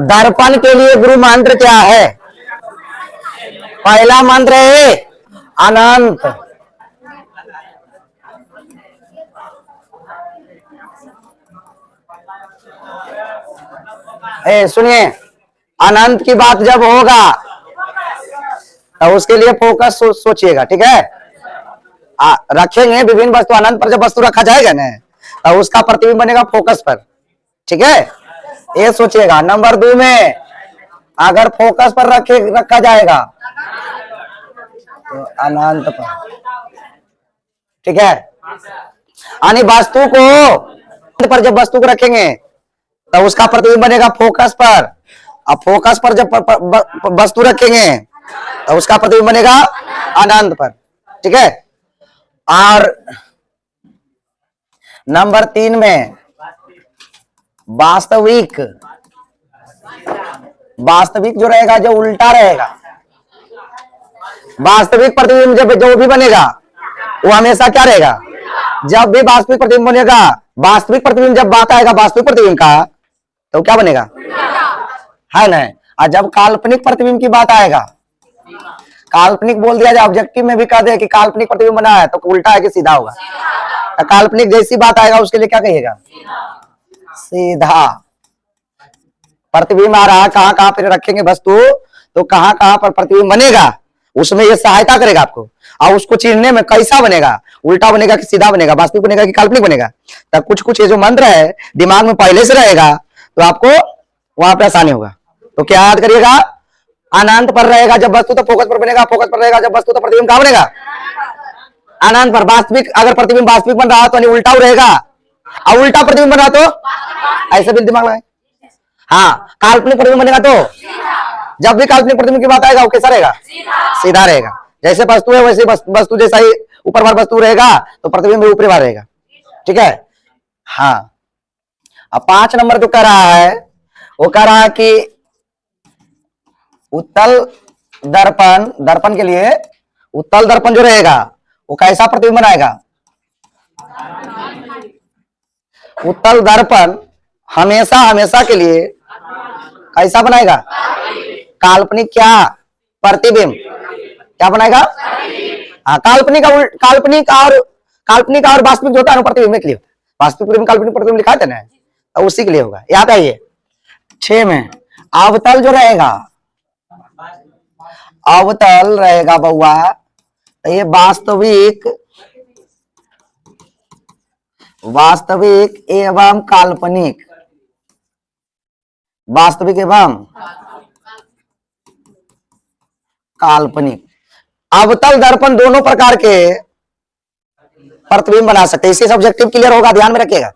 दर्पण के लिए गुरु मंत्र क्या है? पहला मंत्र है अनंत। सुनिए, अनंत की बात जब होगा तो उसके लिए फोकस सोचिएगा, ठीक है। रखेंगे विभिन्न वस्तु, अनंत पर जब वस्तु रखा जाएगा ना तो उसका प्रतिबिंब बनेगा फोकस पर, ठीक है। ये सोचिएगा। नंबर 2 में अगर फोकस पर रखा जाएगा तो अनंत पर, ठीक है। यानी वस्तु को पर जब वस्तु को रखेंगे तो उसका प्रतिबिंब बनेगा फोकस पर। अब फोकस पर जब वस्तु रखेंगे तो उसका प्रतिबिंब बनेगा अनंत पर, ठीक है। और नंबर 3 में वास्तविक जो रहेगा, जो उल्टा रहेगा, वास्तविक प्रतिबिंब जब जो भी बनेगा वो हमेशा क्या रहेगा? जब भी वास्तविक प्रतिबिंब बनेगा, वास्तविक प्रतिबिंब जब बात आएगा वास्तविक प्रतिबिंब का तो क्या बनेगा? है ना। और जब काल्पनिक प्रतिबिंब की बात आएगा, काल्पनिक बोल दिया जाए, ऑब्जेक्टिव में भी कह दे कि काल्पनिक प्रतिबिंब बना है तो उल्टा है कि सीधा होगा? तो काल्पनिक जैसी बात आएगा उसके लिए क्या कहिएगा? सीधा। प्रतिबिंब आ रहा है, कहां कहां पर रखेंगे वस्तु तो कहां कहां पर प्रतिबिंब बनेगा, उसमें यह सहायता करेगा आपको। और उसको चिन्हने में कैसा बनेगा, उल्टा बनेगा कि सीधा बनेगा, वास्तविक बनेगा कि काल्पनिक बनेगा, तो कुछ कुछ ये जो मंत्र है दिमाग में पहले से रहेगा तो आपको वहां पे आसानी होगा। तो क्या याद करिएगा? अनंत पर रहेगा जब वस्तु तो फोकस पर बनेगा, फोकस पर रहेगा जब वस्तु तो प्रतिबिंब कहां बनेगा? अनंत पर। वास्तविक अगर प्रतिबिंब वास्तविक बन रहा तो उल्टा रहेगा, और उल्टा प्रतिबिंब बना तो ऐसे भी दिमाग लगाए। हाँ, काल्पनिक प्रतिबिंब बनेगा तो जब भी काल्पनिक प्रतिबिंब की बात आएगा वो कैसा रहेगा? सीधा रहेगा। जैसे वस्तु है वैसे वस्तु जैसा ही ऊपर बार वस्तु रहेगा तो प्रतिबिंब भी ऊपरी बार रहेगा, ठीक है। हाँ, अब 5 नंबर जो कह रहा है वो कह रहा है कि उत्तल दर्पण, दर्पण के लिए उत्तल दर्पण जो रहेगा वो कैसा प्रतिबिंब बनाएगा? उत्तल दर्पण हमेशा हमेशा के लिए कैसा बनाएगा? काल्पनिक क्या प्रतिबिंब क्या बनाएगा? हाँ, काल्पनिक और वास्तविक जो होता है प्रतिबिंब के लिए, वास्तविक प्रतिबिंब काल्पनिक प्रतिबिंब लिखा था ना, तो उसी के लिए होगा। याद आइए 6 में अवतल जो रहेगा, अवतल रहेगा बउआ, तो ये वास्तविक एवं काल्पनिक, वास्तविक एवं काल्पनिक अवतल दर्पण दोनों प्रकार के प्रतिबिंब बना सकते हैं। इससे सब्जेक्टिव क्लियर होगा, ध्यान में रखिएगा।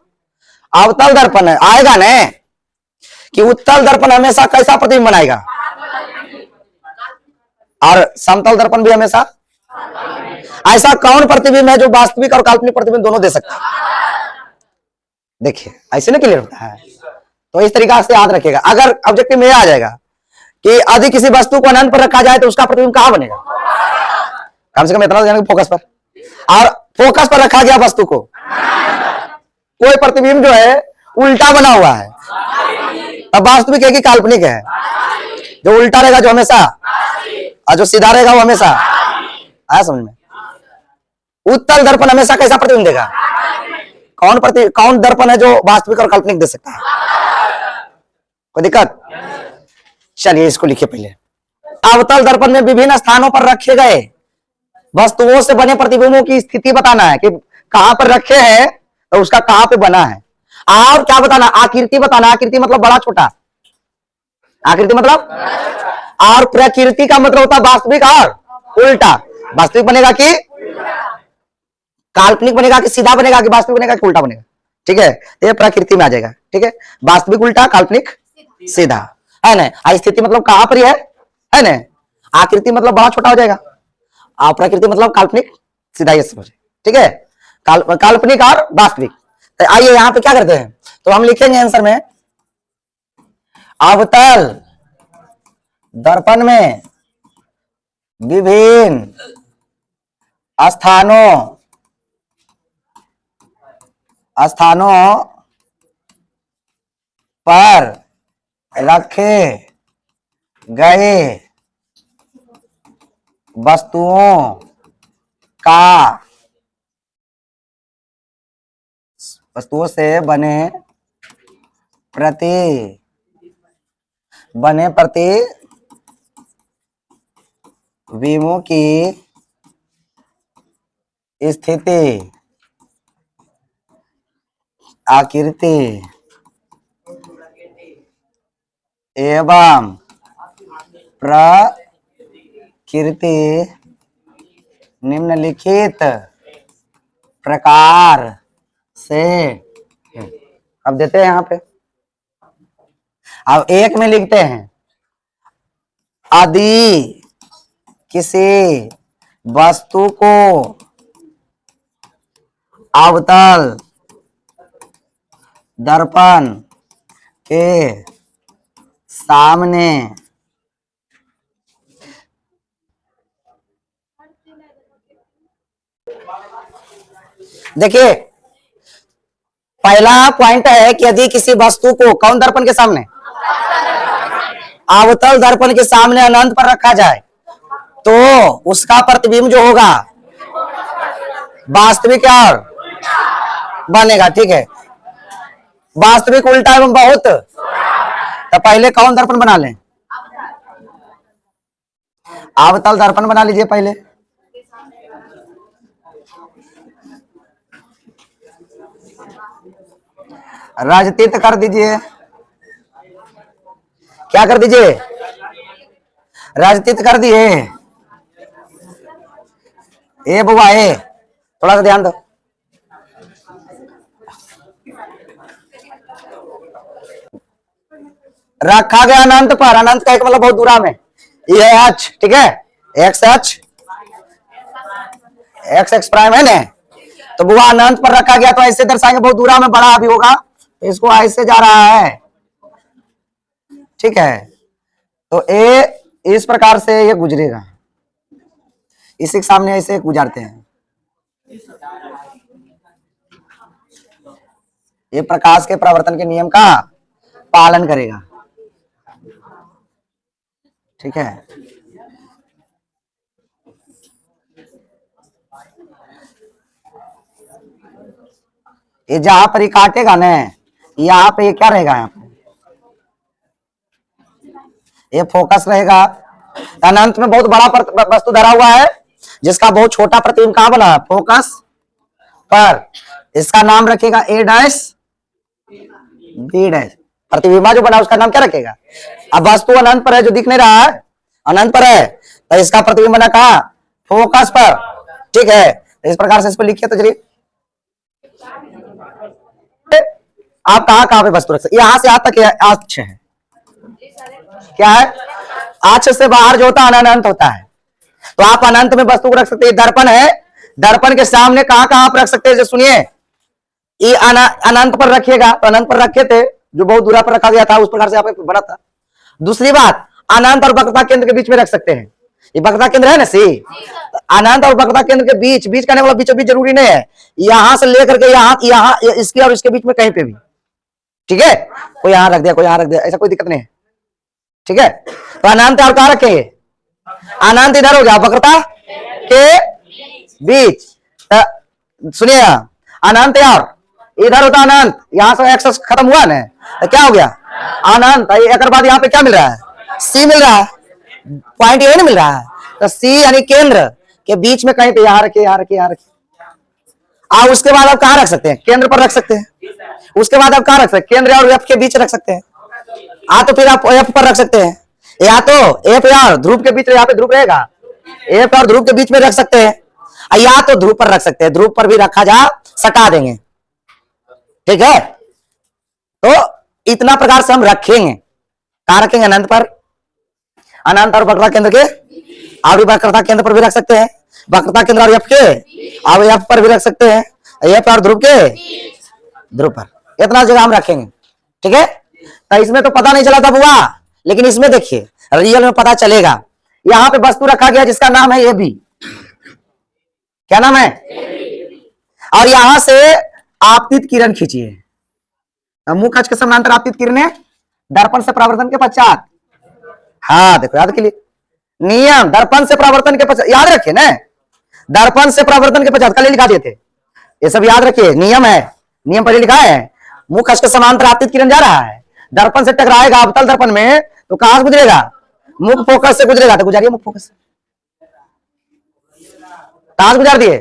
अवतल दर्पण आएगा ना कि उत्तल दर्पण हमेशा कैसा प्रतिबिंब बनाएगा, और समतल दर्पण भी हमेशा। ऐसा कौन प्रतिबिंब है जो वास्तविक और काल्पनिक प्रतिबिंब दोनों दे सकता है? देखिए ऐसे ना क्लियर होता है। तो इस तरीका से याद रखिएगा। अगर ऑब्जेक्टिव में आ जाएगा कि यदि किसी वस्तु को अनंत पर रखा जाए तो उसका प्रतिबिंब कहां बनेगा? कम से कम इतना जाने फोकस पर, और फोकस पर रखा गया वस्तु को, कोई प्रतिबिंब जो है उल्टा बना हुआ है, तब वास्तविक है कि काल्पनिक है? जो उल्टा रहेगा जो हमेशा, और जो सीधा रहेगा वो हमेशा। आया समझ में? उत्तल दर्पण हमेशा कैसा प्रतिबिंब देगा? कौन दर्पण है जो वास्तविक और काल्पनिक दे सकता है? कोई दिक्कत? चलिए इसको लिखिए पहले। अवतल दर्पण में विभिन्न स्थानों पर रखे गए वस्तुओं से बने प्रतिबिंबों की स्थिति बताना है कि कहां पर रखे हैं तो उसका कहां पे बना है। और क्या बताना? आकृति बताना। आकृति मतलब बड़ा छोटा, आकृति मतलब, और प्रकृति का मतलब होता है वास्तविक और उल्टा। वास्तविक बनेगा कि काल्पनिक बनेगा कि सीधा बनेगा कि वास्तविक बनेगा कि उल्टा बनेगा, ठीक है। तो ये प्रकृति में आ जाएगा, ठीक है। वास्तविक उल्टा, काल्पनिक सीधा, है ना। स्थिति मतलब कहां पर है ना। आकृति मतलब बड़ा छोटा हो जाएगा, और प्रकृति मतलब काल्पनिक सीधा, ये समझे, ठीक है। काल्पनिक और वास्तविक। तो आइए यहां पे क्या करते हैं, तो हम लिखेंगे आंसर में अवतल दर्पण में विभिन्न स्थानों पर रखे गए वस्तुओं का वस्तुओं से बने प्रतिबिंबों की स्थिति, आकृति एवं प्रकृति निम्नलिखित प्रकार से, अब देते हैं यहाँ पे, अब एक में लिखते हैं यदि किसी वस्तु को अवतल दर्पण के सामने देखिए, पहला पॉइंट है कि यदि किसी वस्तु को कौन दर्पण के सामने, अवतल दर्पण के सामने अनंत पर रखा जाए तो उसका प्रतिबिंब जो होगा वास्तविक और बनेगा। ठीक है, वास्तविक उल्टा एवं बहुत, तो पहले कौन दर्पण बना लें, अवतल दर्पण बना लीजिए पहले। राजतीत कर दीजिए, क्या कर दीजिए, राजतीत कर दिए। ए बुआ ए, थोड़ा सा ध्यान दो। रखा गया अनंत पर, अनंत का एक मतलब बहुत दूरा में, ये एच, ठीक है, x H, x ex prime है ना, तो बुआ अनंत पर रखा गया तो ऐसे दर्शाएंगे बहुत दूरा में, बड़ा भी होगा तो इसको ऐसे जा रहा है। ठीक है, तो ए इस प्रकार से ये गुजरेगा, इसी के सामने ऐसे गुजारते हैं। ये प्रकाश के प्रवर्तन के नियम का पालन करेगा। ठीक है, ये जहां पर ही काटेगा ना, यहाँ पे ये क्या रहेगा, यहाँ पे ये फोकस रहेगा। अनंत में बहुत बड़ा वस्तु धरा हुआ है जिसका बहुत छोटा प्रतिबिंब कहां बना है, फोकस पर। इसका नाम रखेगा ए डैश बी डैश, प्रतिबिंबा जो बना उसका नाम क्या रखेगा। अब वस्तु अनंत पर है, जो दिख नहीं रहा है अनंत पर है, तो इसका प्रतिबिंब बना कहां, फोकस पर। ठीक है, तो इस प्रकार से इसको लिखिए तो चलिए, आप कहां पे वस्तु रख सकते, यहां से यहां तक आक्ष है, क्या है, आक्ष से बाहर जो होता है अनंत होता है, तो आप अनंत में वस्तु को रख सकते हैं। दर्पण है, दर्पण के सामने कहां कहां आप रख सकते हैं, सुनिए, ये अनंत पर रखिएगा, तो अनंत पर रखे थे, जो बहुत दूरा पर रखा गया था उस प्रकार से आप बड़ा था। दूसरी बात, अनंत और वक्रता केंद्र के बीच में रख सकते हैं, ये वक्रता केंद्र है ना सी, अनंत और वक्रता केंद्र के बीच, बीच करने वाला बीचों बीच जरूरी नहीं है, यहां से लेकर के यहां इसके और इसके बीच में कहीं पे भी। ठीक है, कोई यहां रख दिया, कोई यहां रख दिया, ऐसा कोई दिक्कत नहीं है। ठीक है, तो अनंत और कहां रखेंगे, अनंत इधर हो गया, वक्रता के बीच। सुनिए, अनंत और इधर होता अनंत, यहां से एक्स खत्म हुआ ना, तो क्या हो गया अनंत। एक बाद यहाँ पे क्या मिल रहा है, सी मिल रहा है, पॉइंट ये नहीं मिल रहा है, तो सी यानी केंद्र के बीच में कहीं पे यहां रखिए, यहां रखिए, यहां रखिए। आप उसके बाद आप कहां रख सकते हैं, केंद्र पर रख सकते हैं। उसके बाद आप कहां रख सकते हैं, केंद्र और एफ के बीच रख सकते हैं। तो फिर आप एफ पर रख सकते हैं, या तो एफ और ध्रुव के बीच, यहाँ पे ध्रुव रहेगा, एफ और ध्रुव के बीच में रख सकते हैं, या तो ध्रुव पर रख सकते हैं, ध्रुव पर भी रखा जा, सटा देंगे। ठीक है, तो इतना प्रकार से हम रखेंगे, कहां रखेंगे, अनंत पर, अनंत और वक्रता केंद्र के, और वक्रता केंद्र पर भी रख सकते हैं, वक्रता केंद्र और एफ के, और एफ पर भी रख सकते हैं, एफ और ध्रुव के ध्रुव पर, इतना जगह हम रखेंगे। ठीक है, तो इसमें तो पता नहीं चला था बुआ, लेकिन इसमें देखिए रियल में पता चलेगा। यहां पे वस्तु रखा गया जिसका नाम है ए बी, क्या नाम है, और यहां से आपतित किरण खींचिए, मुख अक्ष के समानांतर आपतित किरणें दर्पण से परावर्तन के पश्चात, हाँ देखो याद के लिए नियम, दर्पण से परावर्तन के पश्चात, याद रखिए ना, दर्पण से परावर्तन के पश्चात कल लिखा दिए थे, ये सब याद रखिए, नियम है, नियम पहले लिखा है। मुख अक्ष के समांतर आपतित किरण जा रहा है, दर्पण से टकराएगा अवतल दर्पण में, तो कहां से गुजरेगा, मुख फोकस से गुजरेगा, तो गुजारिए मुख फोकस से, कहां से गुजार दिए,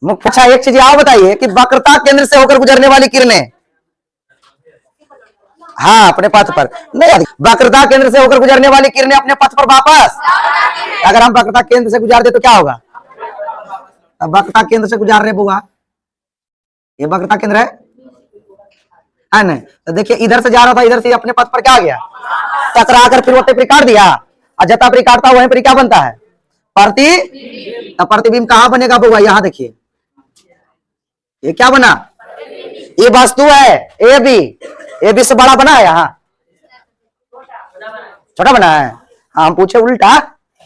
मुख। अच्छा एक चीज आप बताइए कि वक्रता केंद्र से होकर गुजरने वाली किरणें, हाँ अपने पथ पर नहीं, वक्रता केंद्र से होकर गुजरने वाली किरणें अपने पथ पर वापस, अगर हम वक्रता केंद्र से गुजार दे तो क्या होगा, अब वक्रता केंद्र से गुजार रहे बुआ, ये वक्रता केंद्र है ना, तो देखिए इधर से जा रहा था, इधर से अपने पथ पर क्या आ गया, टकरा कर फिर वो टेप काट दिया, और जता पर काटता वहीं पर क्या बनता है, प्रतिबिंब कहां बनेगा बुआ, यहां देखिए ये क्या बना, ये वस्तु है ए बी से बड़ा बना है, यहाँ छोटा बना है। हाँ हम पूछे उल्टा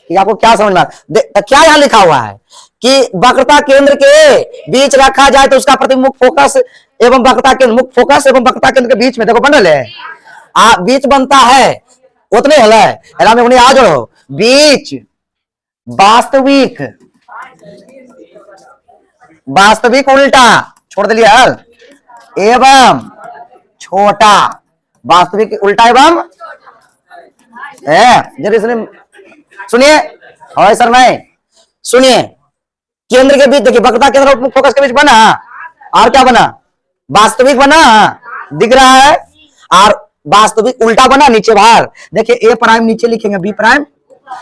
कि आपको क्या समझ में तो क्या यहाँ लिखा हुआ है कि वक्रता केंद्र के बीच रखा जाए तो उसका प्रतिबिंब मुख फोकस एवं वक्रता केंद्र, मुख फोकस एवं वक्रता केंद्र के बीच में देखो बन रहे बीच बनता है, उतने हला में उन्हें आ जोड़ो, बीच वास्तविक, वास्तविक उल्टा छोड़ दिया हल, एवं छोटा, वास्तविक उल्टा एवं जरा सुनिए, और सर नहीं सुनिए, केंद्र के बीच देखिए, वक्रता केंद्र और फोकस के बीच बना, और क्या बना, वास्तविक बना दिख रहा है, और वास्तविक उल्टा बना नीचे बाहर, देखिए ए प्राइम नीचे लिखेंगे बी प्राइम,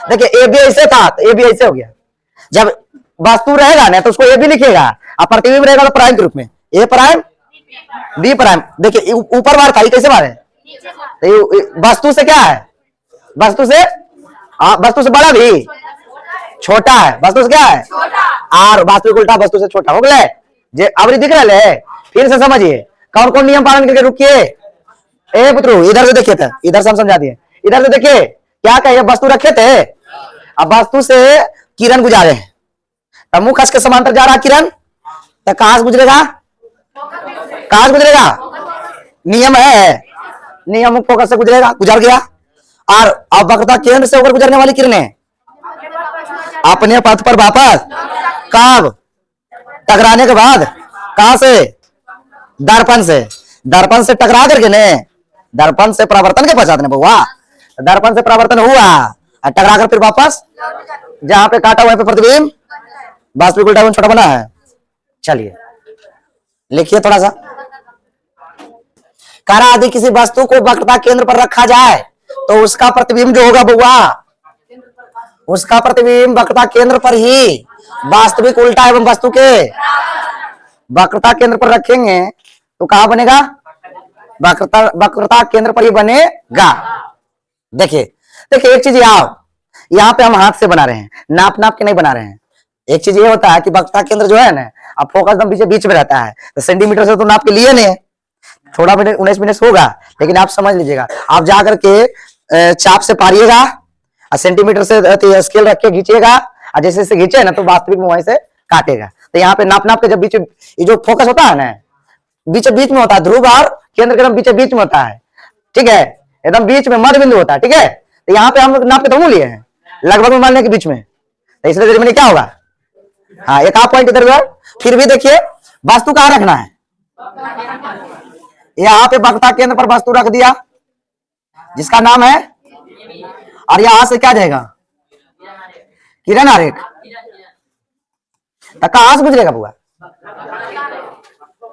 देखिए ए बी ऐसे था तो ए बी ऐसे हो गया, जब वस्तु रहेगा ना तो उसको ए बी लिखेगा, और प्रतिबिंब रहेगा तो प्राइम के रूप में ए प्राइम बी प्राइम, देखिए ऊपर बार था, ये कैसे बार है, तो वस्तु से क्या है, वस्तु से बड़ा भी छोटा है, वस्तु से क्या है, और वास्तविक उल्टा वस्तु से छोटा, हो गए जे अवरी दिख रहा है, फिर से समझिए कौन कौन नियम पालन करके, रुकिए ए पुत्रु इधर से देखिए था, इधर से हम समझा दिए, इधर से देखिए क्या कहे, वस्तु रखे थे, अब वस्तु से किरण गुजारे हैं, तब मुख अक्ष के समांतर जा रहा किरण, तो कहां से गुजरेगा, कहां से गुजरेगा, नियम है, नियम मुख फोकस से गुजरेगा, गुजर गया, और अब वक्रता केंद्र से होकर गुजरने वाली किरणें अपने पथ पर वापस, कब, टकराने के बाद, कहां से, दर्पण से, दर्पण से टकरा करके ने, दर्पण से परावर्तन के पश्चात ने हुआ, दर्पण से परावर्तन हुआ और टकरा कर फिर वापस जहां पे काटा वहीं पे प्रतिबिंब वास्तविक उल्टा छोटा बना है। चलिए लिखिए थोड़ा सा, करा यदि किसी वस्तु को वक्रता केंद्र पर रखा जाए तो उसका प्रतिबिंब जो होगा बुआ, उसका प्रतिबिंब वक्रता केंद्र पर ही वास्तविक उल्टा एवं वस्तु के वक्रता केंद्र पर रखेंगे तो कहां बनेगा, वक्रता केंद्र पर ही बनेगा। देखिए देखिए एक चीज यहाँ पे हम हाथ से बना रहे हैं, नाप नाप के नहीं बना रहे हैं। एक चीज ये होता है कि वक्रता केंद्र जो है ना, अब फोकस एकदम बीच में रहता है, तो सेंटीमीटर से तो नाप के लिए नहीं, थोड़ा मिनट 19 मिनट होगा, लेकिन आप समझ लीजिएगा, आप जाकर के चाप से पारिएगा और सेंटीमीटर से स्केल रख के खींचिएगा, और जैसे जैसे खींचे ना तो वास्तविक में वहीं से काटेगा। तो यहाँ पे नाप नाप के जब बीच ये जो फोकस होता है ना, बीच बीच में होता है, ध्रुव और केंद्र के एकदम बीच बीच में होता है, ठीक है, एकदम बीच में मध्य बिंदु होता है, ठीक है। तो यहाँ पे हम लोग नाप के दोनों लिए हैं, लगभग मान लें कि बीच में, तो इसलिए मैंने क्या होगा, हाँ एक हाफ पॉइंट इधर उधर। फिर भी देखिए वस्तु कहाँ रखना है, यहाँ पे वक्रता केंद्र पर वस्तु रख दिया जिसका नाम है, और यहां से क्या जाएगा, किरण आरेख, कहां से गुजरेगा बुआ,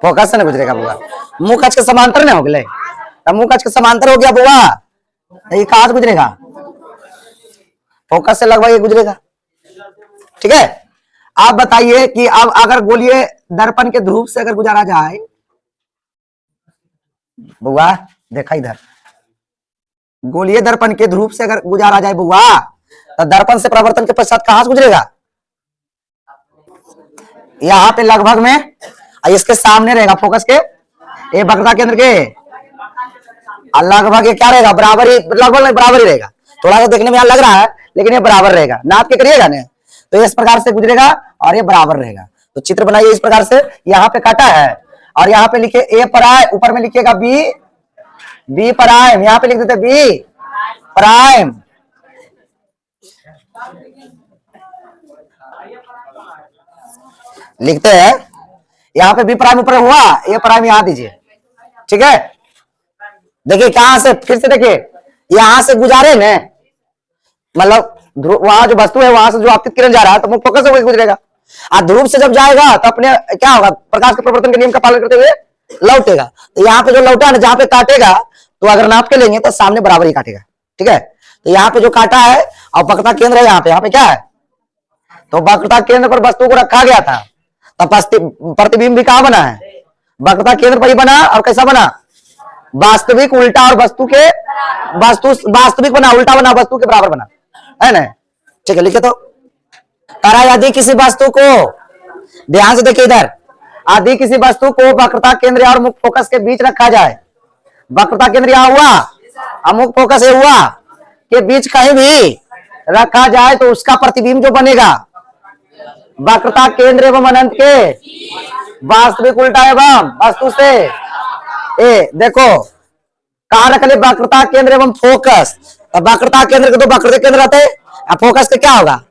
फोकस से न गुजरेगा बुआ, मुख अक्ष के समांतर न हो गए, तब मुख अक्ष के समांतर हो गया बुआ, ये कहां से गुजरेगा, फोकस से लगभग ये गुजरेगा, ठीक है। आप बताइए कि अब अगर गोलीय दर्पण के ध्रुव से अगर गुजारा जाए बुआ, देखा इधर, गोलीय दर्पण के ध्रुव से अगर गुजारा जाए बुआ, तो दर्पण से परावर्तन के पश्चात कहां से गुजरेगा, यहां पे लगभग में, इसके सामने रहेगा फोकस के, ये वक्रता केंद्र के लगभग ये क्या रहेगा, बराबर ही, लगभग बराबर ही रहेगा, थोड़ा सा देखने में यहां लग रहा है लेकिन ये बराबर रहेगा, नाप के करिएगा ना तो इस प्रकार से गुजरेगा और ये बराबर रहेगा। तो चित्र बनाइए इस प्रकार से, यहाँ पे काटा है और यहाँ पे लिखे ए पर आए, ऊपर में लिखिएगा बी, बी प्राइम, यहां पे लिख देते बी प्राइम। लिखते हैं यहां पे बी प्राइम ऊपर हुआ, ए प्राइम यहां दीजिए, ठीक है। देखिए कहां से, फिर से देखिए यहां से गुजारे न, मतलब वहां जो वस्तु है वहां से जो आपतित किरण जा रहा है तो मुख्य फोकस से गुजरेगा। और ध्रुव से जब जाएगा तो अपने क्या होगा, प्रकाश के प्रवर्तन के नियम का पालन करते हुए लौटेगा। तो यहाँ पे जो लौटा ना, जहां पे काटेगा तो अगर नाप के लेंगे तो सामने बराबर ही काटेगा, ठीक है। तो यहाँ पे जो काटा है और वक्रता केंद्र है, यहाँ पे क्या है, तो वक्रता केंद्र पर वस्तु को रखा गया था, तब प्रतिबिंब भी कहां बना है, वक्रता केंद्र पर ही बना। और कैसा बना, वास्तविक उल्टा और वस्तु के वास्तविक बना, उल्टा बना, वस्तु के बराबर बना, है ना। ठीक है, लिखे तो तारा यदि किसी वस्तु को, ध्यान से देखिए इधर, यदि किसी वस्तु को वक्रता केंद्र और मुख्य फोकस के बीच रखा जाए, वक्रता केंद्र यहां हुआ और मुख्य फोकस ये हुआ, के बीच कहीं भी रखा जाए तो उसका प्रतिबिंब जो बनेगा वक्रता केंद्र एवं अनंत के वास्तविक उल्टा एवं वस्तु से, ए देखो कहा रख ले, वक्रता केंद्र एवं फोकस। वक्रता केंद्र के तो वक्रता केंद्र रहते हैं, फोकस के क्या होगा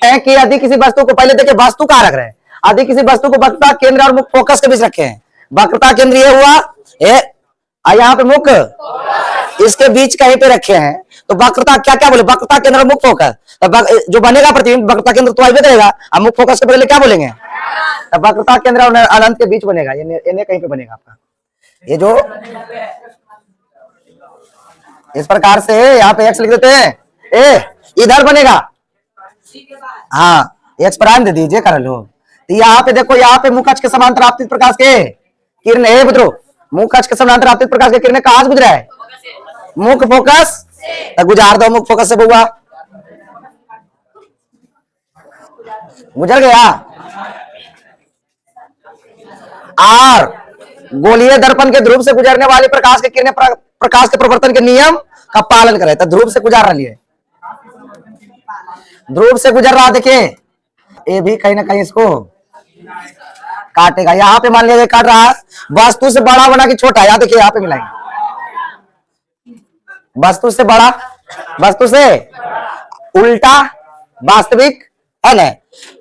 कि यदि किसी वस्तु को, पहले देखिए वस्तु कहां रख रहे हैं, यदि किसी वस्तु को वक्रता केंद्र और मुख्य फोकस के बीच रखे हैं, वक्रता केंद्र ये हुआ, यहाँ पे मुख्य इसके बीच कहीं पे रखे हैं, तो वक्रता क्या क्या बोले, वक्रता केंद्र और मुख्य फोकस, तो जो बनेगा प्रतिबिंब वक्रता केंद्र तो आगे रहेगा, और मुख्य फोकस के पहले क्या बोलेंगे, तो वक्रता केंद्र और अनंत के बीच बनेगा, ये कहीं पे बनेगा आपका। ये जो इस प्रकार से यहाँ पे एक्स लिख देते हैं, इधर बनेगा, हाँ एक्स प्राइम दे दीजिए कर लो। तो यहाँ पे देखो, यहाँ पे मुख्य अक्ष के समांतर आपतित प्रकाश के किरण है मित्रों, मुख्य अक्ष के समांतर आपतित प्रकाश के किरण कहां से गुजरा है, मुख्य फोकस, तो गुजार दो मुख्य फोकस से बुआ, गुजर गया। और गोलीय दर्पण के ध्रुव से गुजरने वाली प्रकाश के किरणें प्रकाश के प्रवर्तन के नियम का पालन करे, तो ध्रुव से गुजार रही है, ध्रुव से गुजर रहा, देखिए ये भी कहीं ना कहीं इसको काटेगा। यहाँ पे मान लीजिए काट रहा है, वस्तु से बड़ा बना कि छोटा, यहाँ देखिए यहाँ पे मिलाएंगे, वस्तु से बड़ा, वस्तु से उल्टा वास्तविक, है ना,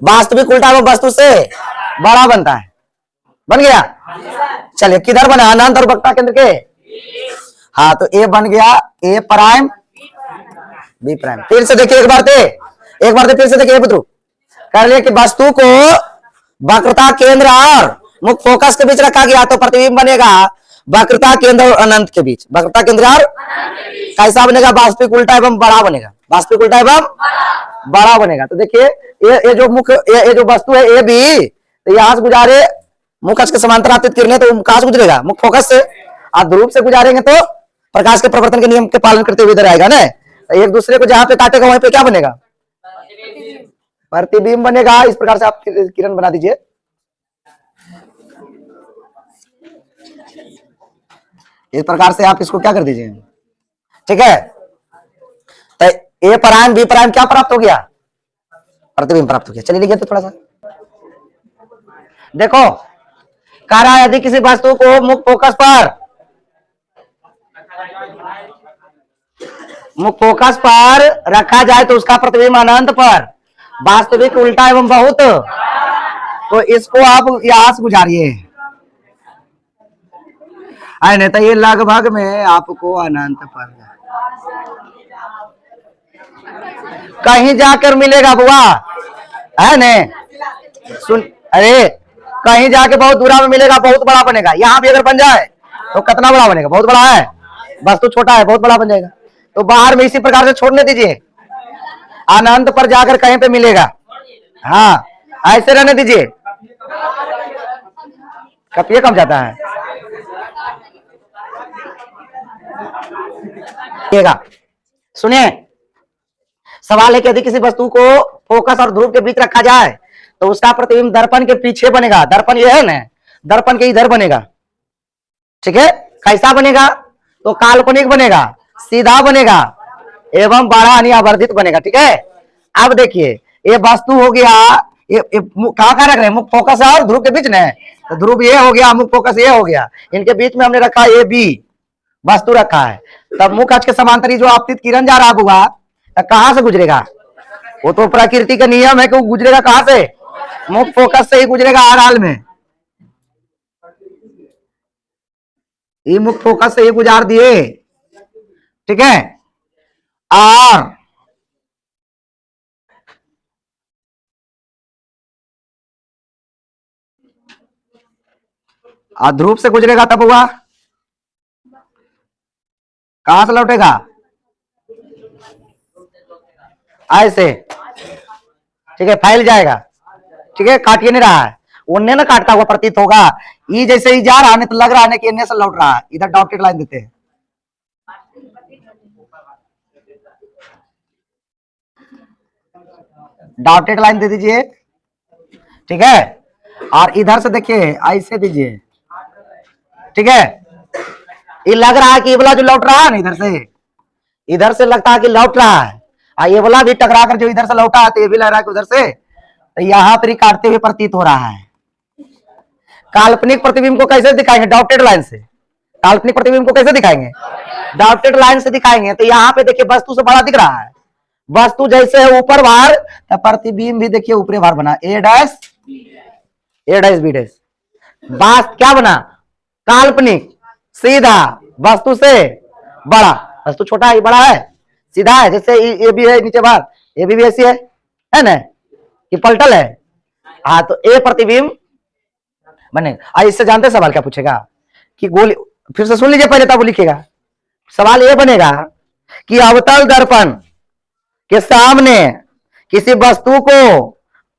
वास्तविक उल्टा वो वस्तु से बड़ा बनता है, बन गया। चलिए किधर बना, अनंत और वक्रता केंद्र के, हाँ तो ए बन गया ए प्राइम बी प्राइम। फिर से देखिए एक बार थे फिर से देखिए पुत्र, कर लिया कि वस्तु को वक्रता केंद्र और मुख्य फोकस के बीच रखा गया तो प्रतिबिंब बनेगा वक्रता केंद्र और अनंत के बीच, वक्रता केंद्र और कैसा बनेगा, वास्तविक उल्टा एवं बड़ा बनेगा, वास्तविक उल्टा एवं बड़ा बनेगा। तो देखिए ये जो मुख्य, ये जो वस्तु है ए बी, तो यहां से गुजारे मुख्य अक्ष के समांतर आपतित किरणें, तो कहां से गुजरेगा, मुख्य फोकस से, और ध्रुव से गुजारेंगे तो प्रकाश के प्रवर्तन के नियम के पालन करते हुए इधर आएगा ना, तो एक दूसरे को जहां पे काटेगा वहीं पे क्या बनेगा, प्रतिबिंब बनेगा। इस प्रकार से आप किरण बना दीजिए, इस प्रकार से आप इसको क्या कर दीजिए, ठीक है। तो ए प्राइम बी प्राइम क्या प्राप्त हो गया, प्रतिबिंब प्राप्त हो गया। चलिए लिखिए तो थोड़ा सा देखो, कह रहा है यदि किसी वस्तु को मुख्य फोकस पर रखा जाए तो उसका प्रतिबिंब अनंत पर वास्तविक उल्टा एवं बहुत, तो इसको आप यहां से गुजारिए, नहीं तो ये लगभग में आपको अनंत पर कहीं जाकर मिलेगा बुआ, है न, सुन, अरे कहीं जाके बहुत दूरा में मिलेगा, बहुत बड़ा बनेगा। यहाँ भी अगर बन जाए तो कितना बड़ा बनेगा, बहुत बड़ा है, वस्तु छोटा है, बहुत बड़ा बन जाएगा। तो बाहर में इसी प्रकार से छोड़ने दीजिए, अनंत पर जाकर कहीं पे मिलेगा, हाँ ऐसे रहने दीजिए, कब ये कम जाता है, सुनिए सवाल है कि यदि किसी वस्तु को फोकस और ध्रुव के बीच रखा जाए तो उसका प्रतिबिंब दर्पण के पीछे बनेगा, दर्पण ये है ना, दर्पण के इधर बनेगा, ठीक है। कैसा बनेगा, तो काल्पनिक बनेगा, सीधा बनेगा एवं बड़ा यानी आवर्धित बनेगा, ठीक है। अब देखिए ये वस्तु हो गया, ये कहाँ रख रहे हैं, मुख्य फोकस और ध्रुव के बीच में, तो ध्रुव ये हो गया, मुख्य फोकस ये हो गया, इनके बीच में हमने रखा ए बी, वस्तु रखा है, तब मुख अक्ष के समांतर जो आपतित किरण जा रहा होगा तो कहां से गुजरेगा? वो तो प्रकृति का नियम है कि वो गुजरेगा कहां से? मुख फोकस से ही गुजरेगा हर हाल में। ये मुख फोकस से ही गुजार दिए, ठीक है। और ध्रुव से गुजरेगा तब हुआ कहां से लौटेगा? ऐसे, ठीक है, फैल जाएगा, ठीक है, काटिए नहीं रहा है, उन्ने ना काटता हुआ प्रतीत होगा। ये जैसे ही जा रहा है तो लग रहा है कि इन्ने से लौट रहा है। इधर डॉटेड लाइन देते हैं, डॉटेड लाइन दे दीजिए, ठीक है। और इधर से देखिए ऐसे दीजिए, ठीक है। ये लग रहा है कि ये वाला जो लौट रहा है ना इधर से लगता है कि लौट रहा है, और ये वाला भी टकरा कर जो इधर से लौटा है तो ये भी लग रहा है कि उधर से, तो यहां पर काटते हुए प्रतीत हो रहा है। काल्पनिक प्रतिबिंब को कैसे दिखाएंगे? डॉटेड लाइन से। काल्पनिक प्रतिबिंब को कैसे दिखाएंगे? डॉटेड लाइन से दिखाएंगे। तो यहाँ पे देखिए वस्तु से बड़ा दिख रहा है, वस्तु जैसे है ऊपर भार, तो प्रतिबिंब भी देखिए ऊपरी भार बना, ए डैश बी डैश। बात क्या बना? काल्पनिक सीधा, वस्तु से बड़ा, वस्तु छोटा है बड़ा है, सीधा है, जैसे ये भी है नीचे बार, ये भी ऐसी है ना, ये पलटल है। हाँ, तो ए प्रतिबिंब बनेगा। इससे जानते सवाल क्या पूछेगा कि गोली, फिर से सुन लीजिए पहले तब लिखेगा। सवाल ये बनेगा कि अवतल दर्पण के सामने किसी वस्तु को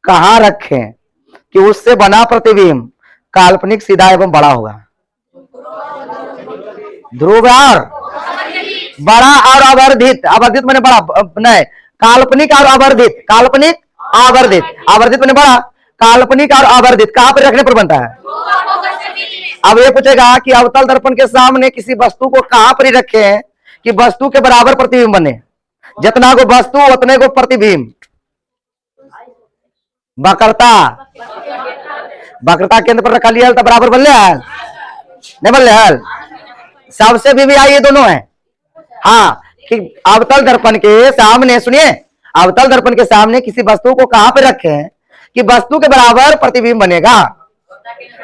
कहां रखें कि उससे बना प्रतिबिंब काल्पनिक सीधा एवं बड़ा होगा? ध्रुव और बड़ा और आवर्धित, आवर्धित मैंने बड़ा नहीं, काल्पनिक और आवर्धित, काल्पनिक आवर्धित, आवर्धित मैंने बड़ा, काल्पनिक और आवर्धित कहां पर रखने पर बनता है? अब ये पूछेगा कि अवतल दर्पण के सामने किसी वस्तु को कहां पर ही रखे कि वस्तु के बराबर प्रतिबिंब बने, जितना को वस्तु उतने को प्रतिबिंब। वक्रता, वक्रता केंद्र पर रखा लिया तो बराबर बन लिया, नहीं बन लिया, सबसे भी आई ये दोनों है। हाँ, कि अवतल दर्पण के सामने, सुनिए, अवतल दर्पण के सामने किसी वस्तु को कहां पर रखें कि वस्तु के बराबर प्रतिबिंब बनेगा?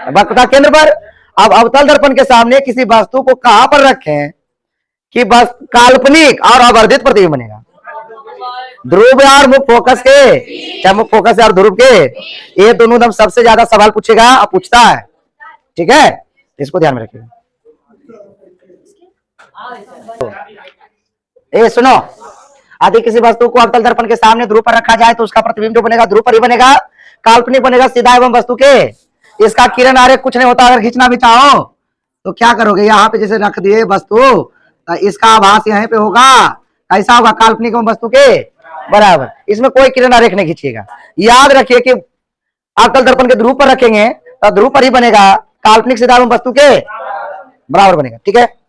वक्रता केंद्र पर। अब अवतल दर्पण के सामने किसी वस्तु को कहां पर रखें कि बस काल्पनिक और आवर्धित प्रतिबिंब बनेगा? ध्रुव और मुख फोकस के, चाहे मुख फोकस और ध्रुव के, ये दोनों दम सबसे ज्यादा सवाल पूछेगा और पूछता है, ठीक है, इसको ध्यान में रखिएगा। ए सुनो, यदि किसी वस्तु को अवतल दर्पण के सामने ध्रुव पर रखा जाए तो उसका प्रतिबिंब जो बनेगा ध्रुव पर ही बनेगा, काल्पनिक बनेगा सीधा एवं वस्तु के। इसका किरण आरेख कुछ नहीं होता, अगर खींचना भी चाहो तो क्या करोगे, यहाँ पे जैसे रख दिए वस्तु, तो इसका आभास यहाँ पे होगा, कैसा होगा? काल्पनिक एवं वस्तु के बराबर। इसमें कोई किरण आरेख नहीं खींचिएगा। याद रखिए कि अवतल दर्पण के ध्रुव पर रखेंगे तो ध्रुव पर ही बनेगा, काल्पनिक सीधा एवं वस्तु के बराबर बनेगा, ठीक है।